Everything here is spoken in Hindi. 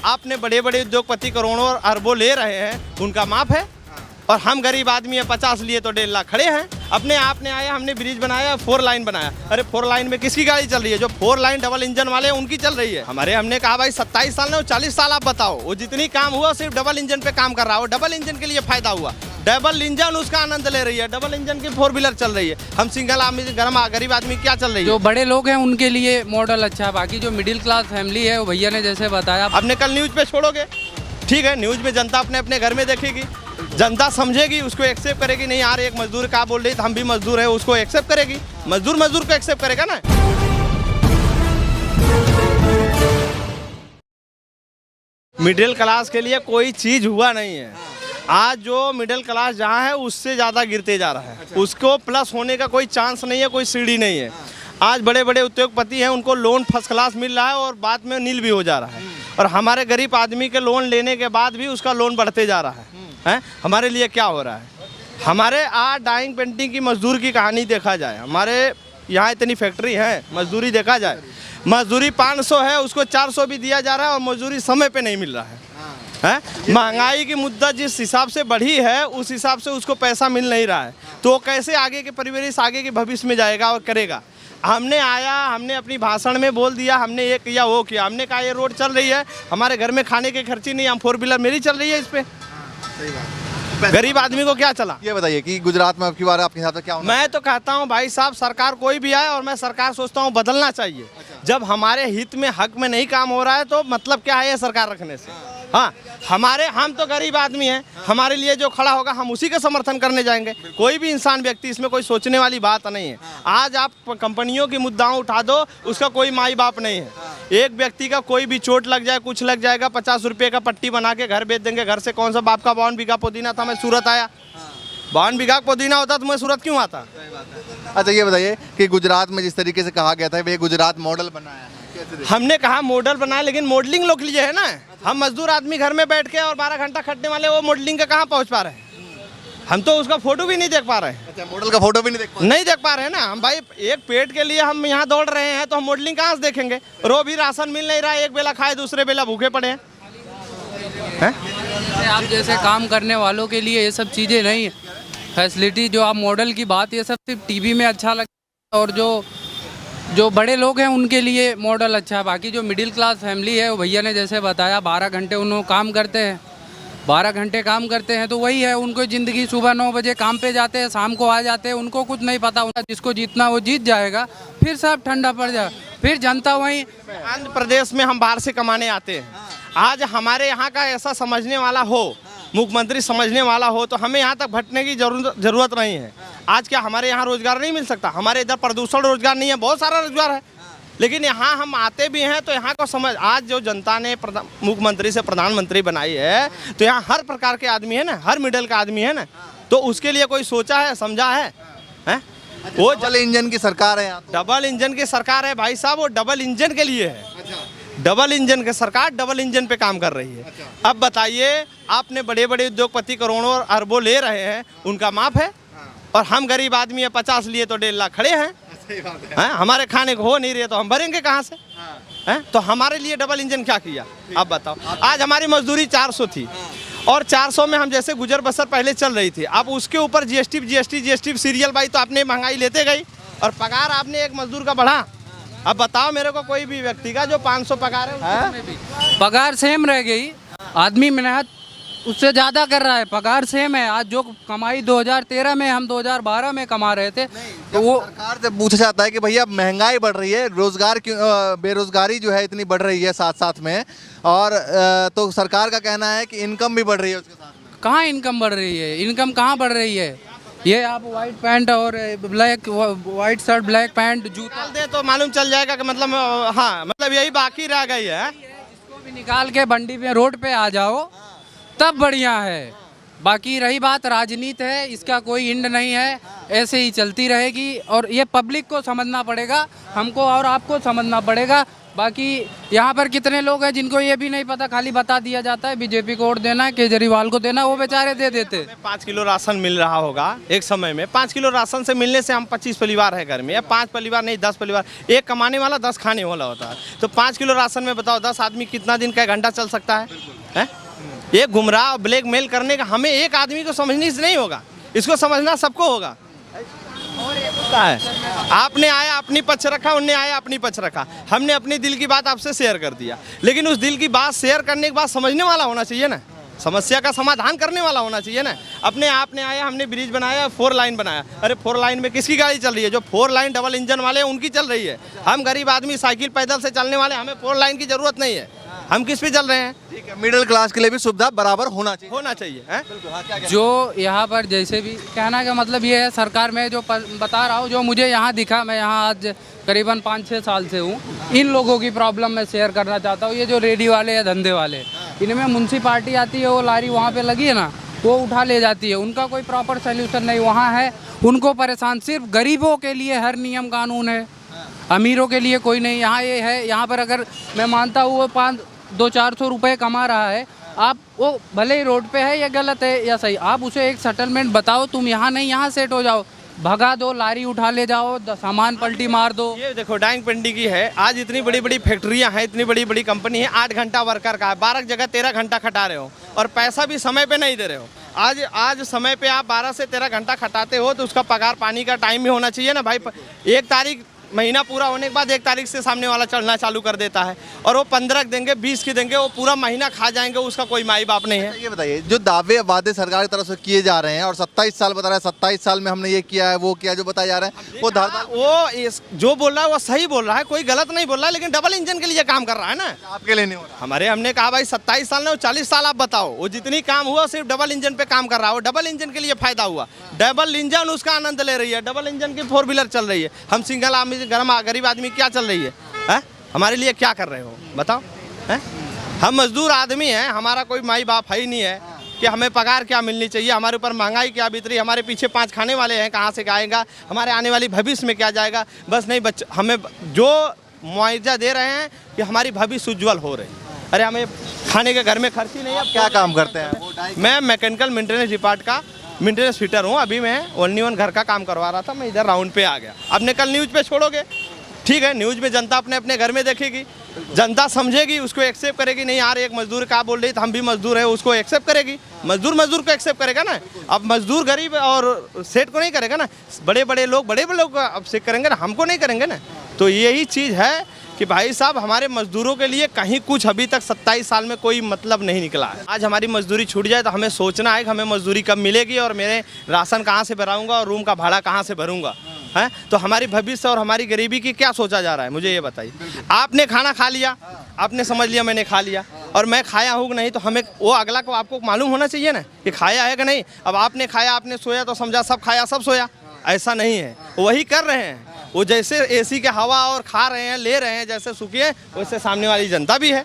आपने बड़े बड़े उद्योगपति करोड़ों और अरबों ले रहे हैं, उनका माफ है, और हम गरीब आदमी है 50 लिए तो 1.5 लाख खड़े हैं। अपने आपने आया, हमने ब्रिज बनाया, 4 लाइन बनाया। अरे 4 लाइन में किसकी गाड़ी चल रही है? जो 4 लाइन डबल इंजन वाले हैं उनकी चल रही है। हमने कहा भाई 27 साल नहीं 40 साल आप बताओ, वो जितनी काम हुआ सिर्फ डबल इंजन पे काम कर रहा है। वो डबल इंजन के लिए फायदा हुआ, डबल इंजन उसका आनंद ले रही है, डबल इंजन की 4 व्हीलर चल रही है। हम सिंगल आदमी गरीब आदमी क्या चल रही है? जो बड़े लोग हैं उनके लिए मॉडल अच्छा है, बाकी जो मिडिल क्लास फैमिली है वो भैया ने जैसे बताया। आपने कल न्यूज पे छोड़ोगे, ठीक है, न्यूज में जनता अपने अपने घर में देखेगी, जनता समझेगी, उसको एक्सेप्ट करेगी। नहीं यार एक मजदूर क्या बोल रही, हम भी मजदूर है, उसको एक्सेप्ट करेगी। मजदूर को एक्सेप्ट करेगा ना। मिडिल क्लास के लिए कोई चीज हुआ नहीं है। आज जो मिडिल क्लास जहाँ है उससे ज़्यादा गिरते जा रहा है। उसको प्लस होने का कोई चांस नहीं है, कोई सीढ़ी नहीं है। आज बड़े बड़े उद्योगपति हैं, उनको लोन फर्स्ट क्लास मिल रहा है और बाद में नील भी हो जा रहा है। और हमारे गरीब आदमी के लोन लेने के बाद भी उसका लोन बढ़ते जा रहा है। हमारे लिए क्या हो रहा है? हमारे आज डाइंग पेंटिंग की मजदूर की कहानी देखा जाए, हमारे यहाँ इतनी फैक्ट्री है, मजदूरी देखा जाए, मजदूरी 500 है, उसको 400 भी दिया जा रहा है और मजदूरी समय पे नहीं मिल रहा है। महंगाई की मुद्दा जिस हिसाब से बढ़ी है उस हिसाब से उसको पैसा मिल नहीं रहा है, तो कैसे आगे के परिवेश, आगे के भविष्य में जाएगा और करेगा? हमने अपनी भाषण में बोल दिया, हमने ये किया वो किया, हमने कहा ये रोड चल रही है, हमारे घर में खाने के खर्चे नहीं, हम 4 व्हीलर मेरी चल रही है इस पे। गरीब आदमी को क्या चला? ये बताइए कि गुजरात में आपकी बार आपके हिसाब से क्या होना? मैं तो कहता हूँ भाई साहब, सरकार कोई भी आए, और मैं सरकार सोचता हूँ बदलना चाहिए। जब हमारे हित में हक में नहीं काम हो रहा है तो मतलब क्या है ये सरकार रखने से? हाँ, हम तो गरीब आदमी हैं, हमारे लिए जो खड़ा होगा हम उसी का समर्थन करने जाएंगे। कोई भी इंसान व्यक्ति, इसमें कोई सोचने वाली बात नहीं है। आज आप कंपनियों की मुद्दाओं उठा दो, उसका कोई माई बाप नहीं है। एक व्यक्ति का कोई भी चोट लग जाए, कुछ लग जाएगा, 50 रुपये का पट्टी बना के घर बेच देंगे। घर से कौन सा बाप का 52 बीघा पुदीना था, मैं सूरत आया, 52 बीघा पुदीना होता तो मैं सूरत क्यों आता? अच्छा ये बताइए कि गुजरात में जिस तरीके से कहा गया था ये गुजरात मॉडल बनाया है, हमने कहा मॉडल बनाया, लेकिन मॉडलिंग लोग लिए है ना। हम मजदूर आदमी घर में बैठ के और 12 घंटा खटने वाले, वो मॉडलिंग का कहाँ पहुँच पा रहे हैं? हम तो उसका फोटो भी नहीं देख पा रहे हैं। अच्छा, मॉडल का फोटो भी नहीं देख पा रहे हैं ना हम भाई। एक पेट के लिए हम यहाँ दौड़ रहे हैं तो हम मॉडलिंग कहाँ से देखेंगे? रो भी राशन मिल नहीं रहा है, एक बेला खाए दूसरे बेला भूखे पड़े हैं। आप जैसे काम करने वालों के लिए ये सब चीज़ें नहीं है, फैसिलिटी जो आप मॉडल की बात, ये सब सिर्फ टीवी में अच्छा लगता है। और जो बड़े लोग हैं उनके लिए मॉडल अच्छा है, बाकी जो मिडिल क्लास फैमिली है वो भैया ने जैसे बताया 12 घंटे उन्होंने काम करते हैं, 12 घंटे काम करते हैं तो वही है उनको ज़िंदगी। सुबह 9 बजे काम पे जाते हैं, शाम को आ जाते हैं, उनको कुछ नहीं पता होता। जिसको जीतना वो जीत जाएगा, फिर सब ठंडा पड़ जाए, फिर जनता वहीं। आंध्र प्रदेश में हम बाहर से कमाने आते हैं, आज हमारे यहाँ का ऐसा समझने वाला हो, मुख्यमंत्री समझने वाला हो, तो हमें यहाँ तक भटकने की जरूरत नहीं है। आज क्या हमारे यहाँ रोजगार नहीं मिल सकता? हमारे इधर प्रदूषण रोजगार नहीं है, बहुत सारा रोजगार है, लेकिन यहाँ हम आते भी हैं तो यहाँ को समझ। आज जो जनता ने मुख्यमंत्री से प्रधानमंत्री बनाई है तो यहाँ हर प्रकार के आदमी है ना, हर मिडिल का आदमी है ना, तो उसके लिए कोई सोचा है, समझा है? वो डबल इंजन की सरकार है, डबल इंजन की सरकार है भाई साहब, वो डबल इंजन के लिए है। डबल इंजन की सरकार डबल इंजन पे काम कर रही है। अब बताइए, आपने बड़े बड़े उद्योगपति करोड़ों और अरबों ले रहे हैं, उनका माफ है, और हम गरीब आदमी है 50 लिए तो 1.5 लाख खड़े हैं। हमारे खाने को हो नहीं रहे तो हम भरेंगे कहाँ से? तो हमारे लिए डबल इंजन क्या किया? आप बताओ। आज हमारी मजदूरी 400 थी और 400 में हम जैसे गुजर बसर पहले चल रही थी, अब उसके ऊपर जीएसटी सीरियल बाई, तो आपने महंगाई लेते गई और पगार आपने एक मजदूर का बढ़ा। अब बताओ मेरे को कोई भी व्यक्ति का जो 500 पगार है, पगार सेम रह गई, आदमी मेहनत उससे ज़्यादा कर रहा है, पगार सेम है। आज जो कमाई 2013 में हम 2012 में कमा रहे थे, तो वो सरकार से पूछा जाता है कि भैया महंगाई बढ़ रही है, रोजगार क्यों, बेरोजगारी जो है इतनी बढ़ रही है साथ साथ में, और तो सरकार का कहना है कि इनकम भी बढ़ रही है उसके साथ में। कहाँ इनकम बढ़ रही है? इनकम कहाँ बढ़ रही है? ये आप वाइट पैंट और वाइट शर्ट, ब्लैक पैंट, जूता दे तो मालूम चल जाएगा कि मतलब, हाँ, मतलब यही बाकी रह गई है। इसको भी निकाल के बंडी पे, रोड पे आ जाओ तब बढ़िया है। बाकी रही बात राजनीति है, इसका कोई इंड नहीं है, ऐसे ही चलती रहेगी। और ये पब्लिक को समझना पड़ेगा, हमको और आपको समझना पड़ेगा बाकी यहाँ पर कितने लोग हैं जिनको ये भी नहीं पता, खाली बता दिया जाता है बीजेपी को वोट देना है, केजरीवाल को देना है, वो बेचारे दे देते। 5 किलो राशन मिल रहा होगा एक समय में। 5 किलो राशन से मिलने से हम 25 परिवार है घर में, या 5 परिवार नहीं 10 परिवार, एक कमाने वाला 10 खाने वाला होता है। तो 5 किलो राशन में बताओ 10 आदमी कितना दिन का घंटा चल सकता है? ये गुमराह ब्लैक मेल करने का हमें एक आदमी को समझने से नहीं होगा, इसको समझना सबको होगा। है आपने आया अपनी पक्ष रखा, उनने आया अपनी पक्ष रखा, हमने अपनी दिल की बात आपसे शेयर कर दिया, लेकिन उस दिल की बात शेयर करने के बाद समझने वाला होना चाहिए ना, समस्या का समाधान करने वाला होना चाहिए ना। अपने आपने आया, हमने ब्रिज बनाया, 4 लाइन बनाया, अरे 4 लाइन में किसकी गाड़ी चल रही है? जो 4 लाइन डबल इंजन वाले हैं उनकी चल रही है। हम गरीब आदमी साइकिल पैदल से चलने वाले, हमें 4 लाइन की जरूरत नहीं है, हम किस पे चल रहे हैं? ठीक है, मिडिल क्लास के लिए भी सुविधा बराबर होना चाहिए है? जो यहाँ पर जैसे भी कहना का मतलब ये है, सरकार में जो बता रहा हूँ, जो मुझे यहाँ दिखा, मैं यहाँ आज करीबन 5-6 साल से हूँ, इन लोगों की प्रॉब्लम मैं शेयर करना चाहता हूँ। ये जो रेडी वाले या धंधे वाले, इनमें म्यूनसिपाल्टी आती है, वो लारी वहाँ पे लगी है ना, वो उठा ले जाती है, उनका कोई प्रॉपर सोल्यूशन नहीं वहाँ है, उनको परेशान। सिर्फ गरीबों के लिए हर नियम कानून है, अमीरों के लिए कोई नहीं। यहाँ ये है, यहाँ पर अगर मैं मानता हूँ वो 500-400 रुपये कमा रहा है, आप वो भले ही रोड पे है, या गलत है या सही, आप उसे एक सेटलमेंट बताओ, तुम यहाँ नहीं यहाँ सेट हो जाओ, भगा दो, लारी उठा ले जाओ, सामान पलटी मार दो। ये देखो डाइंग पिंडी की है, आज इतनी बड़ी बड़ी फैक्ट्रियां हैं, इतनी बड़ी बड़ी कंपनी है, 8 घंटा वर्कर का है, 12 जगह 13 घंटा खटा रहे हो और पैसा भी समय पे नहीं दे रहे हो। आज समय पे आप 12 से 13 घंटा खटाते हो तो उसका पगार पानी का टाइम भी होना चाहिए ना भाई। 1 तारीख महीना पूरा होने के बाद 1 तारीख से सामने वाला चलना चालू कर देता है, और वो 15 देंगे, 20 की देंगे, वो पूरा महीना खा जाएंगे, उसका कोई माई बाप नहीं है। ये बताइए, जो दावे वादे सरकार की तरफ से किए जा रहे हैं और 27 साल बता रहा है, 27 साल में हमने ये किया है, वो किया, जो बताया जा रहा है, वो जो बोल रहा है वो सही बोल रहा है, कोई गलत नहीं बोल रहा है, लेकिन डबल इंजन के लिए काम कर रहा है ना, आपके लिए नहीं हो रहा। हमने कहा भाई 27 साल नहीं 40 साल आप बताओ, वो जितनी काम हुआ सिर्फ डबल इंजन पे काम कर रहा है, वो डबल इंजन के लिए फायदा हुआ, डबल इंजन उसका आनंद ले रही है, डबल इंजन की 4 व्हीलर चल रही है, हम सिंगल आदमी गरीब आदमी क्या चल रही है? हमारे लिए क्या कर रहे हो बताओ? हम मजदूर आदमी हैं, हमारा कोई माई बाप है ही नहीं है कि हमें पगार क्या मिलनी चाहिए, हमारे ऊपर महंगाई क्या बीत रही, हमारे पीछे 5 खाने वाले हैं, कहाँ से आएगा, हमारे आने वाली भविष्य में क्या जाएगा? बस नहीं, हमें जो मुआवजा दे रहे हैं कि हमारी भविष्य उज्ज्वल हो रही। अरे हमें खाने के घर में खर्च ही नहीं है। क्या काम करते हैं? मैं मैकेनिकल मेंटेनेंस डिपार्ट का मेंटेनेंस फिटर हूँ। अभी मैं 1 घर का काम करवा रहा था, मैं इधर राउंड पे आ गया। आपने कल न्यूज़ पे छोड़ोगे, ठीक है, न्यूज़ में जनता अपने अपने घर में देखेगी, जनता समझेगी, उसको एक्सेप्ट करेगी। नहीं यार, एक मजदूर का बोल रही तो हम भी मजदूर है, उसको एक्सेप्ट करेगी। मजदूर को एक्सेप्ट करेगा ना। अब मजदूर गरीब और सेठ को नहीं करेगा ना, बड़े बड़े लोग अब से करेंगे ना, हमको नहीं करेंगे ना। तो यही चीज़ है कि भाई साहब, हमारे मजदूरों के लिए कहीं कुछ अभी तक 27 साल में कोई मतलब नहीं निकला है। आज हमारी मजदूरी छूट जाए तो हमें सोचना है कि हमें मजदूरी कब मिलेगी और मेरे राशन कहाँ से भराऊंगा और रूम का भाड़ा कहाँ से भरूंगा, है? तो हमारी भविष्य और हमारी गरीबी की क्या सोचा जा रहा है, मुझे ये बताइए। आपने खाना खा लिया, आपने समझ लिया मैंने खा लिया, और मैं खाया हूँ कि नहीं, तो हमें वो अगला को आपको मालूम होना चाहिए ना कि खाया है कि नहीं। अब आपने खाया, आपने सोया तो समझा सब खाया सब सोया, ऐसा नहीं है। वही कर रहे हैं, वो जैसे एसी के हवा और खा रहे हैं, ले रहे हैं, जैसे सुखी है, वैसे सामने वाली जनता भी है।